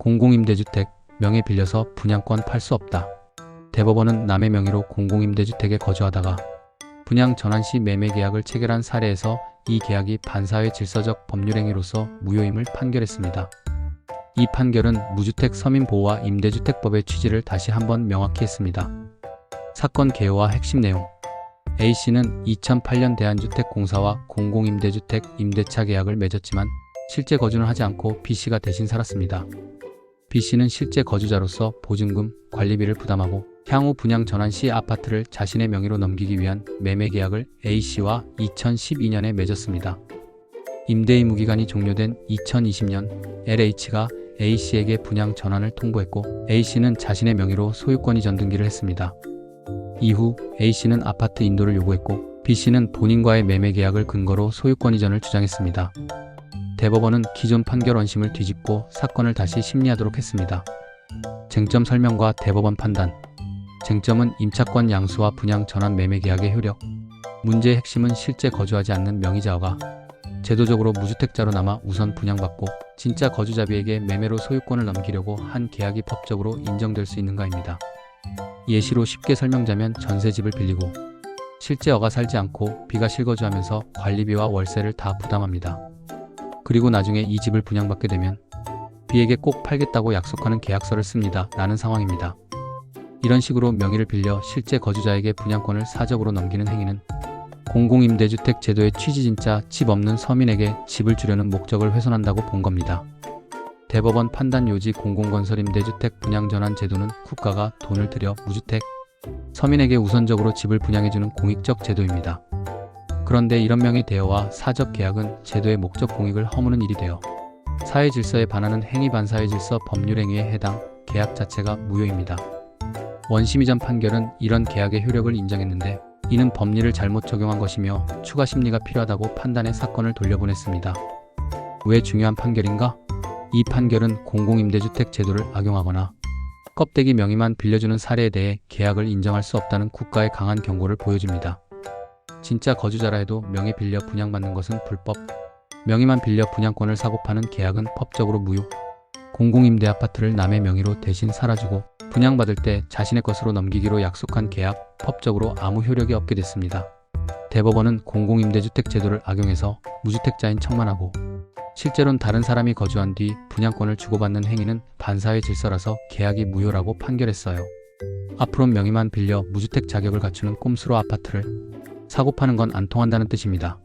공공임대주택, 명의 빌려서 분양권 팔 수 없다. 대법원은 남의 명의로 공공임대주택에 거주하다가 분양 전환 시 매매계약을 체결한 사례에서 이 계약이 반사회 질서적 법률행위로서 무효임을 판결했습니다. 이 판결은 무주택 서민보호와 임대주택법의 취지를 다시 한번 명확히 했습니다. 사건 개요와 핵심 내용. A씨는 2008년 대한주택공사와 공공임대주택 임대차 계약을 맺었지만 실제 거주는 하지 않고 B씨가 대신 살았습니다. B씨는 실제 거주자로서 보증금, 관리비를 부담하고 향후 분양 전환 시 아파트를 자신의 명의로 넘기기 위한 매매 계약을 A씨와 2012년에 맺었습니다. 임대 의무기간이 종료된 2020년 LH가 A씨에게 분양 전환을 통보했고 A씨는 자신의 명의로 소유권 이전 등기를 했습니다. 이후 A씨는 아파트 인도를 요구했고 B씨는 본인과의 매매 계약을 근거로 소유권 이전을 주장했습니다. 대법원은 기존 판결 원심을 뒤집고 사건을 다시 심리하도록 했습니다. 쟁점 설명과 대법원 판단. 쟁점은 임차권 양수와 분양 전환 매매 계약의 효력. 문제의 핵심은 실제 거주하지 않는 명의자가 제도적으로 무주택자로 남아 우선 분양받고 진짜 거주자 B에게 매매로 소유권을 넘기려고 한 계약이 법적으로 인정될 수 있는가입니다. 예시로 쉽게 설명자면 전세집을 빌리고 실제 A가 살지 않고 B가 실거주하면서 관리비와 월세를 다 부담합니다. 그리고 나중에 이 집을 분양받게 되면 B에게 꼭 팔겠다고 약속하는 계약서를 씁니다. 라는 상황입니다. 이런 식으로 명의를 빌려 실제 거주자에게 분양권을 사적으로 넘기는 행위는 공공임대주택 제도의 취지 진짜 집 없는 서민에게 집을 주려는 목적을 훼손한다고 본 겁니다. 대법원 판단 요지 공공건설임대주택 분양전환 제도는 국가가 돈을 들여 무주택 서민에게 우선적으로 집을 분양해주는 공익적 제도입니다. 그런데 이런 명의 대여와 사적 계약은 제도의 목적 공익을 허무는 일이 되어 사회 질서에 반하는 행위 반사회 질서 법률 행위에 해당 계약 자체가 무효입니다. 원심 이전 판결은 이런 계약의 효력을 인정했는데 이는 법리를 잘못 적용한 것이며 추가 심리가 필요하다고 판단해 사건을 돌려보냈습니다. 왜 중요한 판결인가? 이 판결은 공공임대주택 제도를 악용하거나 껍데기 명의만 빌려주는 사례에 대해 계약을 인정할 수 없다는 국가의 강한 경고를 보여줍니다. 진짜 거주자라 해도 명의 빌려 분양받는 것은 불법, 명의만 빌려 분양권을 사고 파는 계약은 법적으로 무효, 공공임대 아파트를 남의 명의로 대신 살아주고 분양받을 때 자신의 것으로 넘기기로 약속한 계약, 법적으로 아무 효력이 없게 됐습니다. 대법원은 공공임대주택 제도를 악용해서 무주택자인 척만 하고 실제로는 다른 사람이 거주한 뒤 분양권을 주고받는 행위는 반사회 질서라서 계약이 무효라고 판결했어요. 앞으로는 명의만 빌려 무주택 자격을 갖추는 꼼수로 아파트를 사고 파는 건 안 통한다는 뜻입니다.